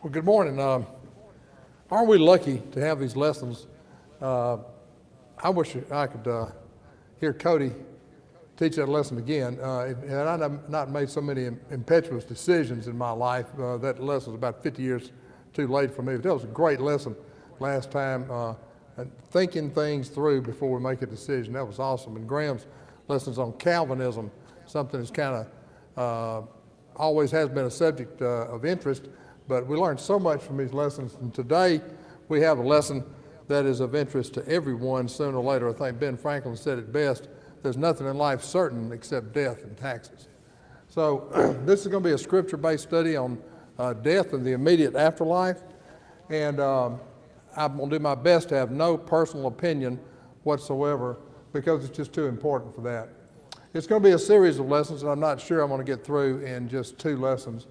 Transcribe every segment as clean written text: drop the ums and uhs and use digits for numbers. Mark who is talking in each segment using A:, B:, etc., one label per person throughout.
A: Well, good morning. Aren't we lucky to have these lessons? I wish I could hear Cody teach that lesson again. And I've not made so many impetuous decisions in my life. That lesson was about 50 years too late for me. But that was a great lesson last time. And thinking things through before we make a decision. That was awesome. And Graham's lessons on Calvinism, something that's kind of always has been a subject of interest. But we learned so much from these lessons. And today we have a lesson that is of interest to everyone sooner or later. I think Ben Franklin said it best. There's nothing in life certain except death and taxes. So this is going to be a scripture-based study on death and the immediate afterlife. And I'm going to do my best to have no personal opinion whatsoever because it's just too important for that. It's going to be a series of lessons, and I'm not sure I'm going to get through in just 2 lessons.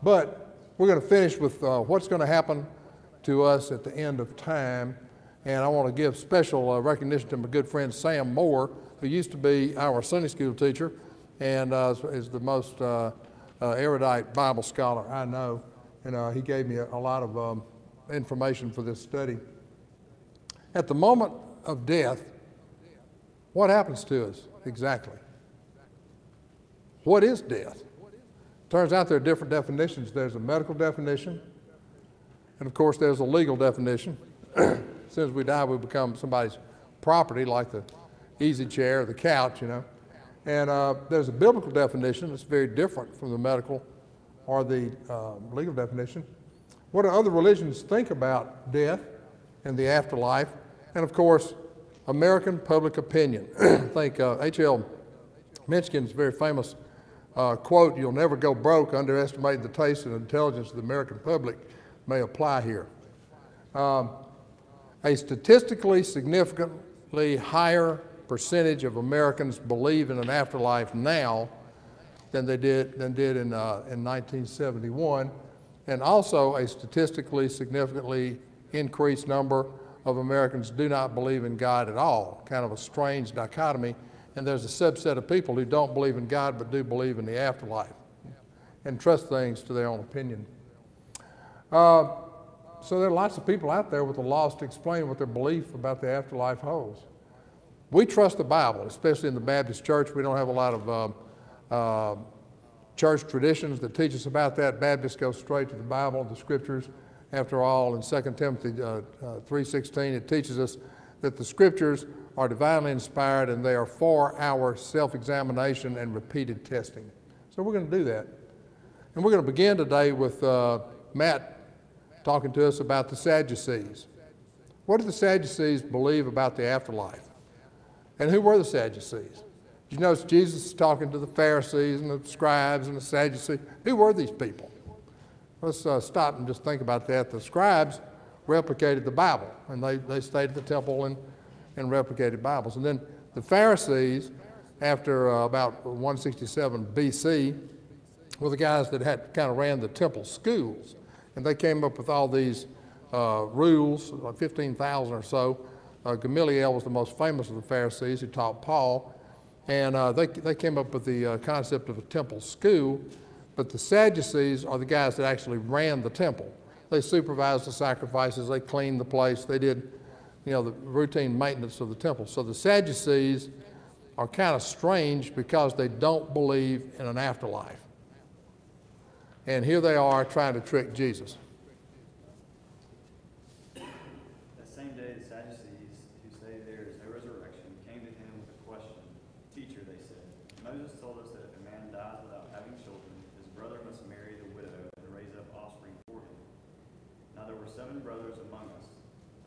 A: But we're going to finish with what's going to happen to us at the end of time. And I want to give special recognition to my good friend Sam Moore, who used to be our Sunday school teacher and is the most erudite Bible scholar I know. And he gave me a lot of information for this study. At the moment of death, what happens to us exactly? What is death? Turns out there are different definitions. There's a medical definition, and of course there's a legal definition. As soon as we die, we become somebody's property, like the easy chair or the couch, you know. And there's a biblical definition that's very different from the medical or the legal definition. What do other religions think about death and the afterlife? And of course, American public opinion. I think H.L. Menschke's very famous quote, "You'll never go broke underestimating the taste and intelligence of the American public," may apply here. A statistically significantly higher percentage of Americans believe in an afterlife now than did in 1971, and also a statistically significantly increased number of Americans do not believe in God at all. Kind of a strange dichotomy. And there's a subset of people who don't believe in God but do believe in the afterlife and trust things to their own opinion. So there are lots of people out there with a loss to explain what their belief about the afterlife holds. We trust the Bible, especially in the Baptist church. We don't have a lot of church traditions that teach us about that. Baptists go straight to the Bible, the scriptures. After all, in 2 Timothy 3:16, it teaches us that the scriptures are divinely inspired and they are for our self-examination and repeated testing. So we're going to do that. And we're going to begin today with Matt talking to us about the Sadducees. What do the Sadducees believe about the afterlife? And who were the Sadducees? Did you notice Jesus is talking to the Pharisees and the scribes and the Sadducees? Who were these people? Let's stop and just think about that. The scribes replicated the Bible, and they stayed at the temple and replicated Bibles. And then the Pharisees, after about 167 BC, were the guys that had kind of ran the temple schools. And they came up with all these rules, like 15,000 or so. Gamaliel was the most famous of the Pharisees who taught Paul. And they came up with the concept of a temple school. But the Sadducees are the guys that actually ran the temple. They supervised the sacrifices, they cleaned the place, they did, the routine maintenance of the temple. So the Sadducees are kind of strange because they don't believe in an afterlife. And here they are trying to trick Jesus.
B: That same day, the Sadducees, who say there is no resurrection, came to him with a question. "Teacher," they said, "Moses told us that if a man dies without having children, his brother must marry the widow and raise up offspring for him. Now there were 7 brothers among us.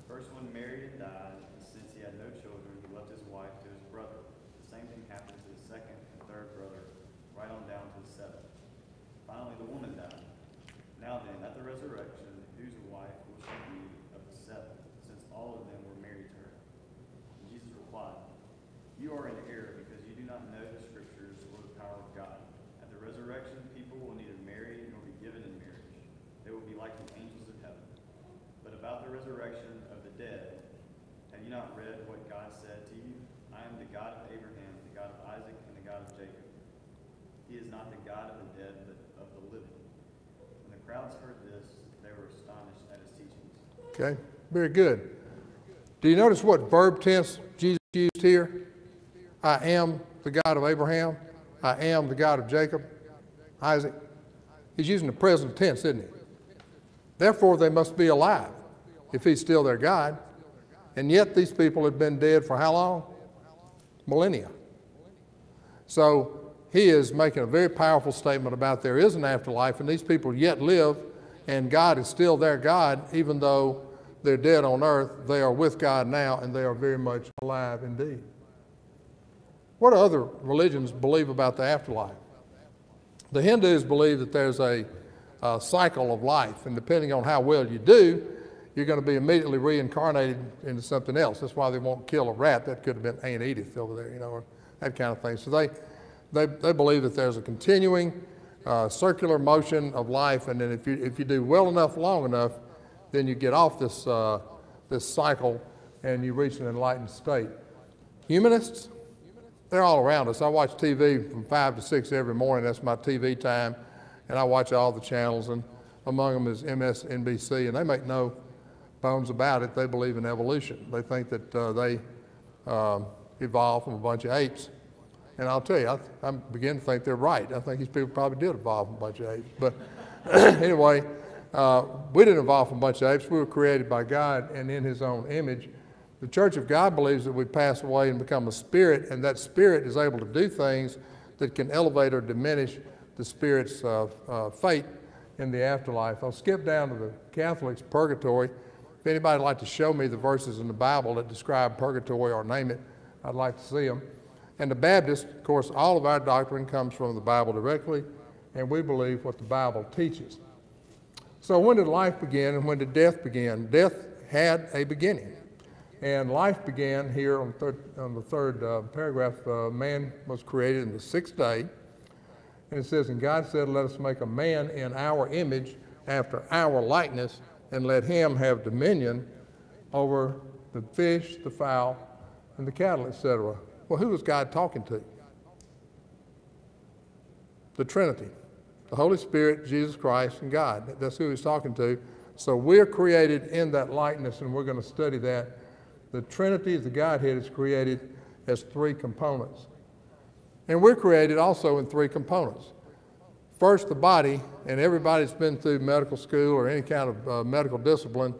B: The first one married and died, and since he had no children, he left his wife to his brother. The same thing happened to the second and third brother, right on down to the 7th. Finally, the woman died. Now then, at the resurrection, whose wife will she be of the 7, since all of them were married to her?" And Jesus replied, "You are in error, because you do not know the scriptures or the power of God. At the resurrection, people will neither marry nor be given in marriage. They will be like the angels of heaven. But about the resurrection of the dead, have you not read what God said to you? I am the God of Abraham, the God of Isaac, and the God of Jacob. He is not the God of the dead, but of the living." When the crowds heard this, they were astonished at his teachings.
A: Okay, very good. Do you notice what verb tense Jesus used here? I am the God of Abraham. I am the God of Jacob, Isaac. He's using the present tense, isn't he? Therefore, they must be alive if he's still their God. And yet these people have been dead for how long? Millennia. So he is making a very powerful statement about there is an afterlife, and these people yet live, and God is still their God, even though they're dead on earth. They are with God now, and they are very much alive indeed. What do other religions believe about the afterlife? The Hindus believe that there's a cycle of life, and depending on how well you do, you're going to be immediately reincarnated into something else. That's why they won't kill a rat. That could have been Aunt Edith over there, or that kind of thing. So they believe that there's a continuing circular motion of life, and then if you do well enough, long enough, then you get off this cycle and you reach an enlightened state. Humanists, they're all around us. I watch TV from 5 to 6 every morning. That's my TV time, and I watch all the channels, and among them is MSNBC, and they make no bones about it. They believe in evolution. They think that they evolved from a bunch of apes. And I'll tell you, I begin to think they're right. I think these people probably did evolve from a bunch of apes. But anyway, we didn't evolve from a bunch of apes. We were created by God and in his own image. The Church of God believes that we pass away and become a spirit, and that spirit is able to do things that can elevate or diminish the spirit's fate in the afterlife. I'll skip down to the Catholics' purgatory. If anybody would like to show me the verses in the Bible that describe purgatory or name it, I'd like to see them. And the Baptists, of course, all of our doctrine comes from the Bible directly, and we believe what the Bible teaches. So when did life begin and when did death begin? Death had a beginning. And life began here on the third paragraph. Man was created in the 6th day. And it says, and God said, let us make a man in our image after our likeness, and let him have dominion over the fish, the fowl, and the cattle, etc. Well, who was God talking to? The Trinity. The Holy Spirit, Jesus Christ, and God. That's who he's talking to. So we're created in that likeness, and we're going to study that. The Trinity, the Godhead, is created as 3 components. And we're created also in 3 components. First, the body, and everybody that's been through medical school or any kind of medical discipline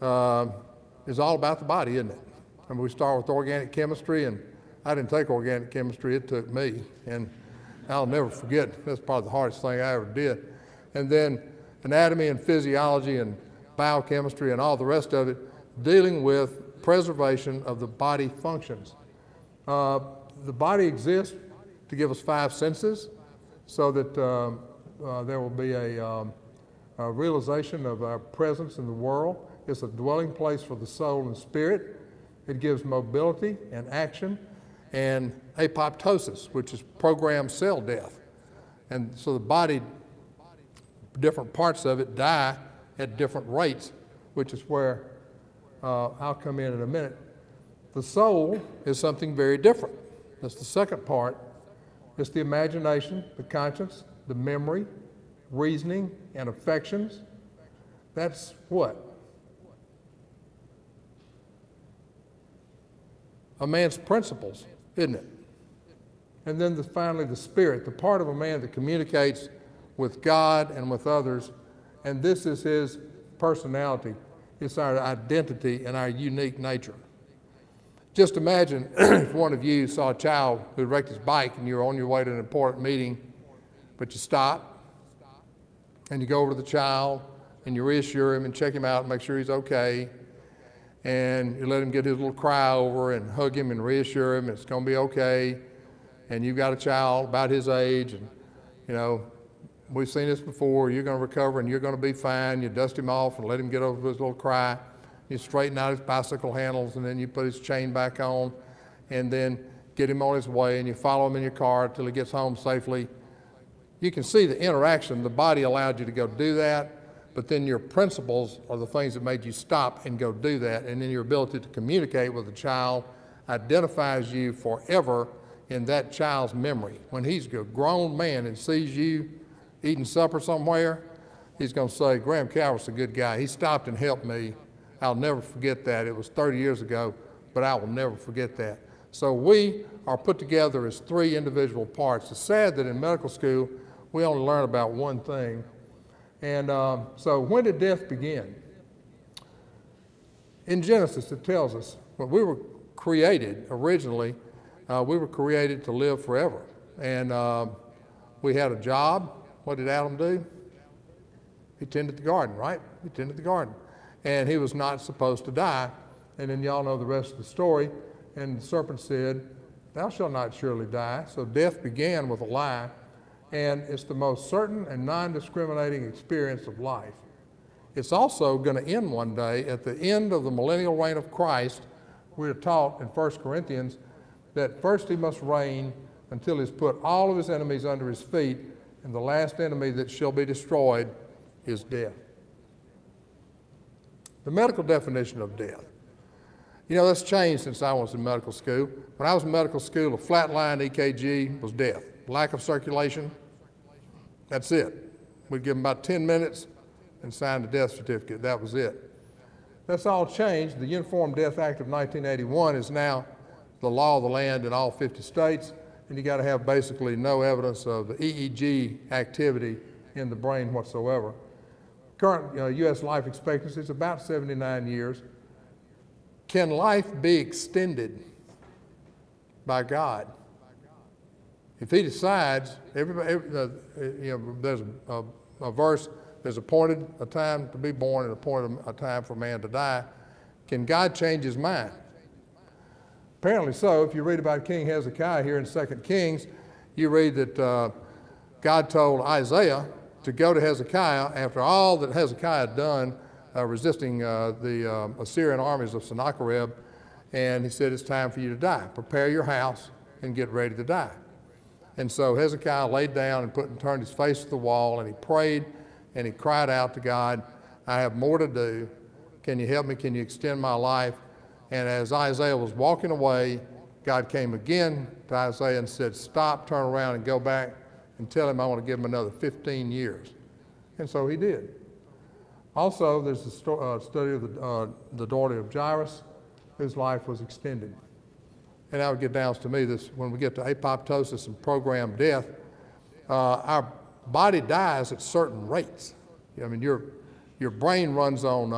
A: is all about the body, isn't it? I mean, we start with organic chemistry, and I didn't take organic chemistry, it took me. And I'll never forget, that's probably the hardest thing I ever did. And then anatomy and physiology and biochemistry and all the rest of it, dealing with preservation of the body functions. The body exists to give us 5 senses so that there will be a realization of our presence in the world. It's a dwelling place for the soul and spirit. It gives mobility and action and apoptosis, which is programmed cell death. And so the body, different parts of it die at different rates, which is where I'll come in a minute. The soul is something very different. That's the second part. It's the imagination, the conscience, the memory, reasoning, and affections. That's what? A man's principles, isn't it? And then finally the spirit, the part of a man that communicates with God and with others, and this is his personality. It's our identity and our unique nature. Just imagine if one of you saw a child who wrecked his bike and you're on your way to an important meeting, but you stop and you go over to the child and you reassure him and check him out and make sure he's okay, and you let him get his little cry over and hug him and reassure him it's going to be okay, and you've got a child about his age, and you know, we've seen this before, you're going to recover and you're going to be fine. You dust him off and let him get over his little cry. You straighten out his bicycle handles, and then you put his chain back on, and then get him on his way, and you follow him in your car until he gets home safely. You can see the interaction. The body allowed you to go do that, but then your principles are the things that made you stop and go do that, and then your ability to communicate with the child identifies you forever in that child's memory. When he's a grown man and sees you eating supper somewhere, he's going to say, Graham Calvert's a good guy. He stopped and helped me. I'll never forget that. It was 30 years ago, but I will never forget that. So we are put together as three individual parts. It's sad that in medical school, we only learn about one thing. And so when did death begin? In Genesis, it tells us when we were created originally, we were created to live forever. And we had a job. What did Adam do? He tended the garden, right? He tended the garden. And he was not supposed to die. And then y'all know the rest of the story. And the serpent said, thou shalt not surely die. So death began with a lie. And it's the most certain and non-discriminating experience of life. It's also going to end one day. At the end of the millennial reign of Christ, we're taught in 1 Corinthians that first he must reign until he's put all of his enemies under his feet, and the last enemy that shall be destroyed is death. The medical definition of death. You know, that's changed since I was in medical school. When I was in medical school, a flatline EKG was death. Lack of circulation, that's it. We'd give them about 10 minutes and sign the death certificate. That was it. That's all changed. The Uniform Death Act of 1981 is now the law of the land in all 50 states, and you got to have basically no evidence of EEG activity in the brain whatsoever. Current U.S. life expectancy is about 79 years. Can life be extended by God? If he decides, there's a verse, there's appointed a time to be born and appointed a time for man to die. Can God change his mind? Apparently so. If you read about King Hezekiah here in 2 Kings, you read that God told Isaiah to go to Hezekiah after all that Hezekiah had done resisting the Assyrian armies of Sennacherib, and he said, it's time for you to die. Prepare your house and get ready to die. And so Hezekiah laid down and turned his face to the wall, and he prayed and he cried out to God, I have more to do. Can you help me? Can you extend my life? And as Isaiah was walking away, God came again to Isaiah and said, stop, turn around, and go back and tell him I want to give him another 15 years. And so he did. Also, there's the study of the daughter of Jairus, whose life was extended. And that would get down to me, this, when we get to apoptosis and programmed death, our body dies at certain rates. I mean, your brain runs on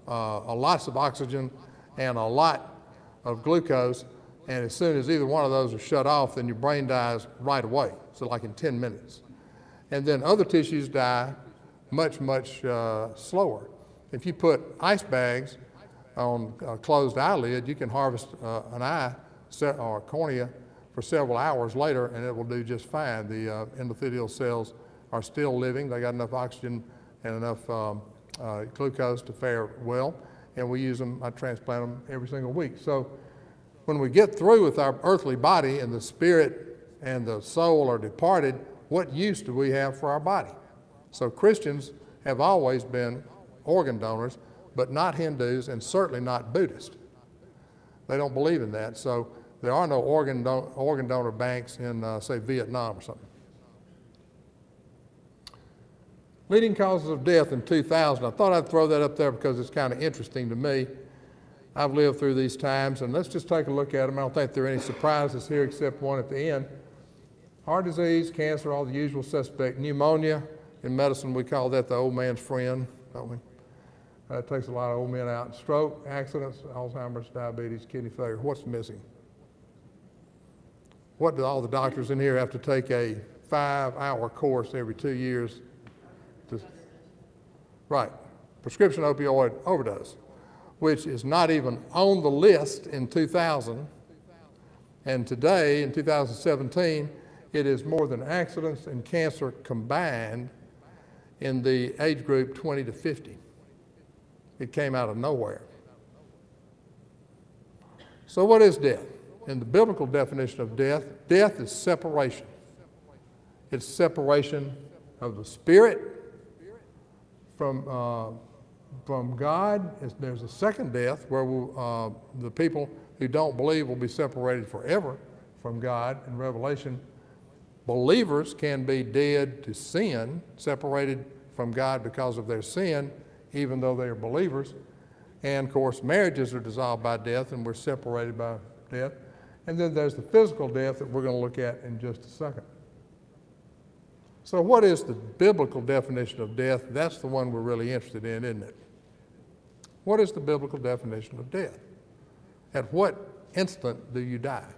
A: lots of oxygen and a lot of glucose, and as soon as either one of those are shut off, then your brain dies right away, so like in 10 minutes. And then other tissues die much, much slower. If you put ice bags on a closed eyelid, you can harvest an eye or a cornea for several hours later, and it will do just fine. The endothelial cells are still living. They got enough oxygen and enough glucose to fare well, and we use them, I transplant them every single week. So when we get through with our earthly body and the spirit and the soul are departed, what use do we have for our body? So Christians have always been organ donors, but not Hindus and certainly not Buddhists. They don't believe in that. So there are no organ donor banks in, say, Vietnam or something. Leading causes of death in 2000. I thought I'd throw that up there because it's kind of interesting to me. I've lived through these times, and let's just take a look at them. I don't think there are any surprises here except one at the end. Heart disease, cancer, all the usual suspect. Pneumonia, in medicine we call that the old man's friend, don't we? It takes a lot of old men out. Stroke, accidents, Alzheimer's, diabetes, kidney failure. What's missing? What do all the doctors in here have to take a 5-hour course every 2 years? Right, prescription opioid overdose, which is not even on the list in 2000. And today, in 2017, it is more than accidents and cancer combined in the age group 20 to 50. It came out of nowhere. So what is death? In the biblical definition of death, death is separation. It's separation of the spirit from God. There's a second death where the people who don't believe will be separated forever from God. In Revelation, believers can be dead to sin, separated from God because of their sin, even though they are believers. And of course, marriages are dissolved by death, and we're separated by death. And then there's the physical death that we're going to look at in just a second. So what is the biblical definition of death? That's the one we're really interested in, isn't it? What is the biblical definition of death? At what instant do you die?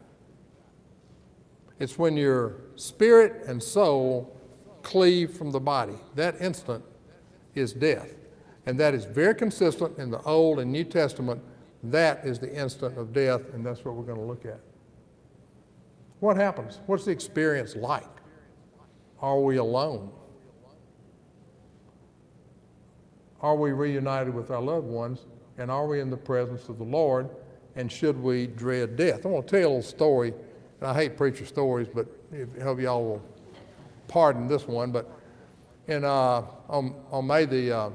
A: It's when your spirit and soul cleave from the body. That instant is death. And that is very consistent in the Old and New Testament. That is the instant of death, and that's what we're going to look at. What happens? What's the experience like? Are we alone? Are we reunited with our loved ones? And are we in the presence of the Lord? And should we dread death? I want to tell you a little story. And I hate preacher stories, but I hope y'all will pardon this one. But on May the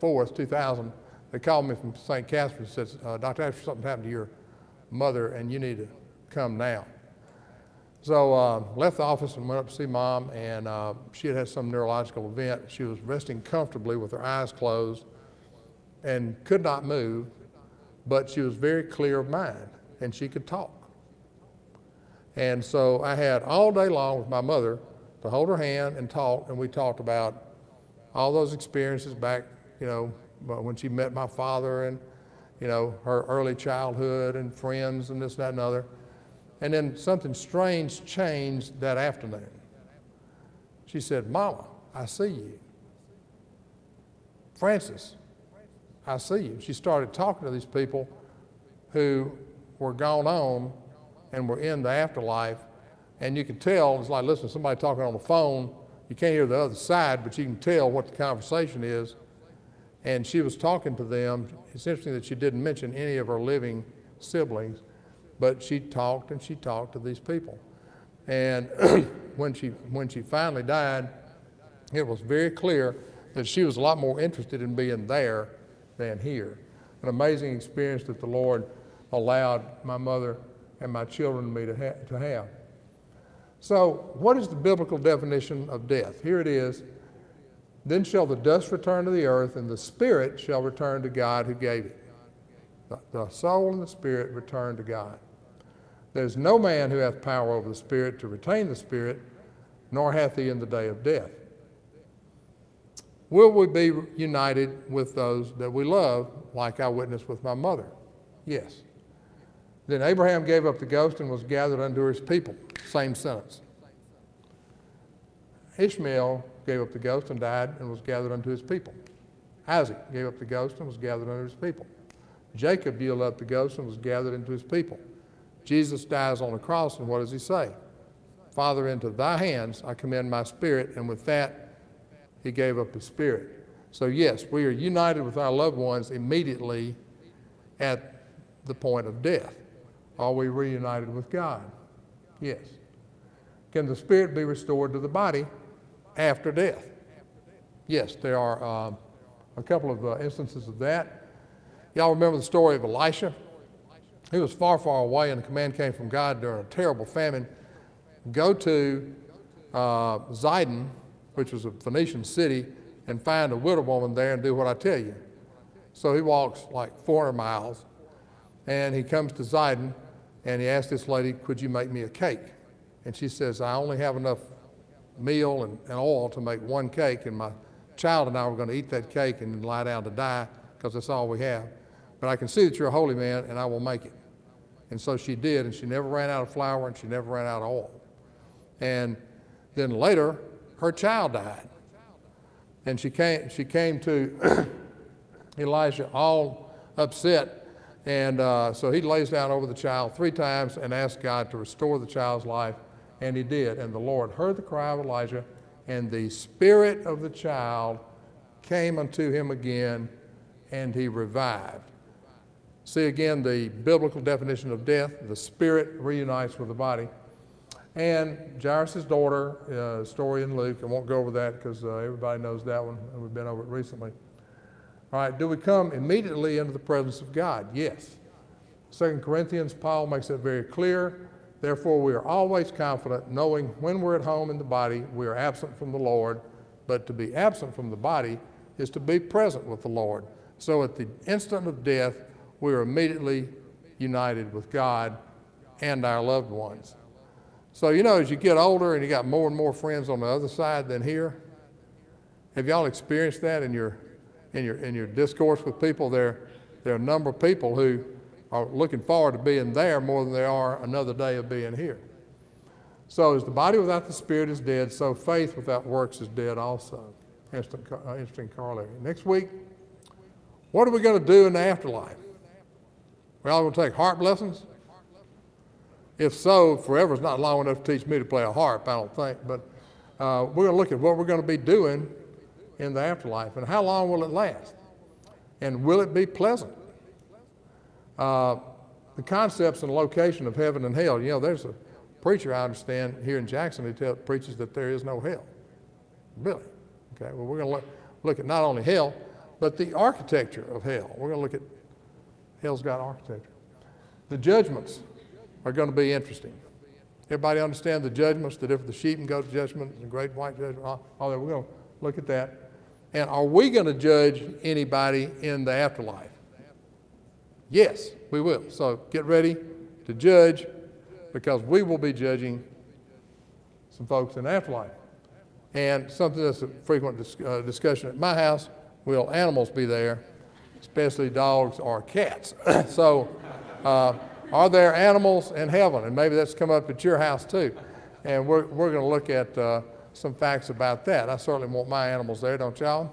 A: 4th, 2000, they called me from St. Catharines and said, Dr. Asher, something happened to your mother, and you need to come now. So left the office and went up to see Mom, and she had some neurological event. She was resting comfortably with her eyes closed and could not move, but she was very clear of mind, and she could talk. And so I had all day long with my mother to hold her hand and talk, and we talked about all those experiences back, when she met my father and, her early childhood and friends and this, that, and other. And then something strange changed that afternoon. She said, Mama, I see you. Francis, I see you. She started talking to these people who were gone on and were in the afterlife. And you could tell, it's like listening to somebody talking on the phone. You can't hear the other side, but you can tell what the conversation is. And she was talking to them. It's interesting that she didn't mention any of her living siblings, but she talked and she talked to these people. And when she finally died, it was very clear that she was a lot more interested in being there than here. An amazing experience that the Lord allowed my mother and my children and me to have. So what is the biblical definition of death? Here it is. Then shall the dust return to the earth, and the spirit shall return to God who gave it. The soul and the spirit return to God. There's no man who hath power over the spirit to retain the spirit, nor hath he in the day of death. Will we be united with those that we love, like I witnessed with my mother? Yes. Then Abraham gave up the ghost and was gathered unto his people. Same sentence. Ishmael gave up the ghost and died and was gathered unto his people. Isaac gave up the ghost and was gathered unto his people. Jacob yielded up the ghost and was gathered into his people. Jesus dies on the cross, and what does he say? Father, into thy hands I commend my spirit, and with that he gave up his spirit. So yes, we are united with our loved ones immediately at the point of death. Are we reunited with God? Yes. Can the spirit be restored to the body after death? Yes, there are a couple of instances of that. Y'all remember the story of Elisha? He was far, far away, and the command came from God during a terrible famine. Go to Zidon, which was a Phoenician city, and find a widow woman there and do what I tell you. So he walks like 400 miles, and he comes to Zidon, and he asks this lady, could you make me a cake? And she says, I only have enough meal and oil to make one cake, and my child and I were going to eat that cake and lie down to die because that's all we have. But I can see that you're a holy man, and I will make it. And so she did, and she never ran out of flour, and she never ran out of oil. And then later, her child died. And she came to Elijah all upset, and so he lays down over the child 3 times and asked God to restore the child's life, and he did. And the Lord heard the cry of Elijah, and the spirit of the child came unto him again, and he revived. See again the biblical definition of death. The spirit reunites with the body. And Jairus' daughter, story in Luke, I won't go over that because everybody knows that one, and we've been over it recently. All right, do we come immediately into the presence of God? Yes. 2 Corinthians, Paul makes it very clear. Therefore, we are always confident, knowing when we're at home in the body, we are absent from the Lord, But to be absent from the body is to be present with the Lord. So at the instant of death, we are immediately united with God and our loved ones. So, you know, as you get older and you got more and more friends on the other side than here, have y'all experienced that in your discourse with people? There are a number of people who are looking forward to being there more than they are another day of being here. So as the body without the spirit is dead, so faith without works is dead also. Interesting corollary. Next week, what are we going to do in the afterlife? We all going to take harp lessons? If so, forever is not long enough to teach me to play a harp, I don't think. But we're going to look at what we're going to be doing in the afterlife and how long will it last? And will it be pleasant? The concepts and location of heaven and hell. You know, there's a preacher I understand here in Jackson who preaches that there is no hell. Really? Okay, well, we're going to look at not only hell, but the architecture of hell. We're going to look at hell's got architecture. The judgments are going to be interesting. Everybody understand the judgments, that if the sheep and goat judgment, the great white judgment, all that. We're going to look at that. And are we going to judge anybody in the afterlife? Yes, we will. So get ready to judge, because we will be judging some folks in the afterlife. And something that's a frequent discussion at my house, will animals be there, especially dogs or cats? So are there animals in heaven? And maybe that's come up at your house too. And we're going to look at some facts about that. I certainly want my animals there, don't y'all?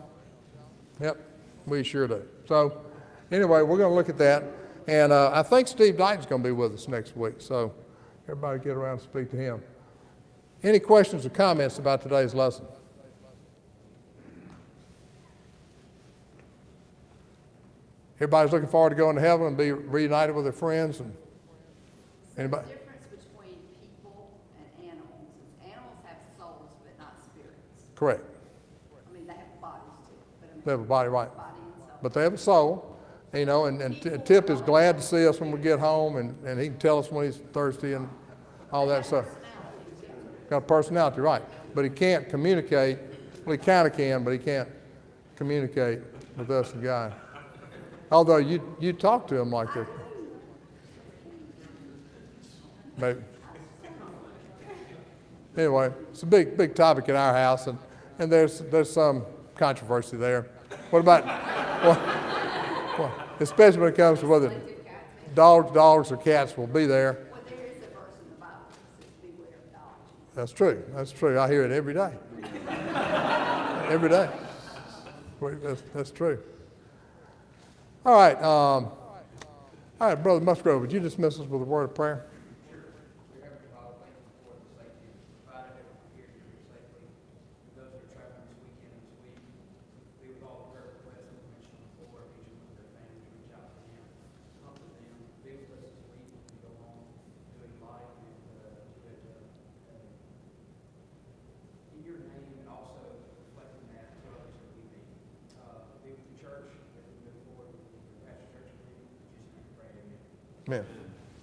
A: Yep, we sure do. So anyway, we're going to look at that. And I think Steve Dighton's going to be with us next week. So everybody get around and speak to him. Any questions or comments about today's lesson? Everybody's looking forward to going to heaven and be reunited with their friends. And anybody?
C: The difference between people and animals is animals have souls but not spirits.
A: Correct.
C: I mean, they have bodies too. But I mean,
A: They have a body, right.
C: body and soul.
A: But they have a soul, you know, and Tip is glad to see us when we get home, and he can tell us when he's thirsty and all that stuff. Got a personality, right. But he can't communicate. Well, he kind of can, but he can't communicate with us and God. Although you talk to him like this. Maybe. Anyway, it's a big topic in our house, and there's some controversy there. What about, well, especially when it comes to whether dogs or cats will be there.
C: Well, there is a verse in the Bible that says, beware of dogs.
A: That's true. That's true. I hear it every day. Every day. That's true. All right, Brother Musgrove, would you dismiss us with a word of prayer? Amen.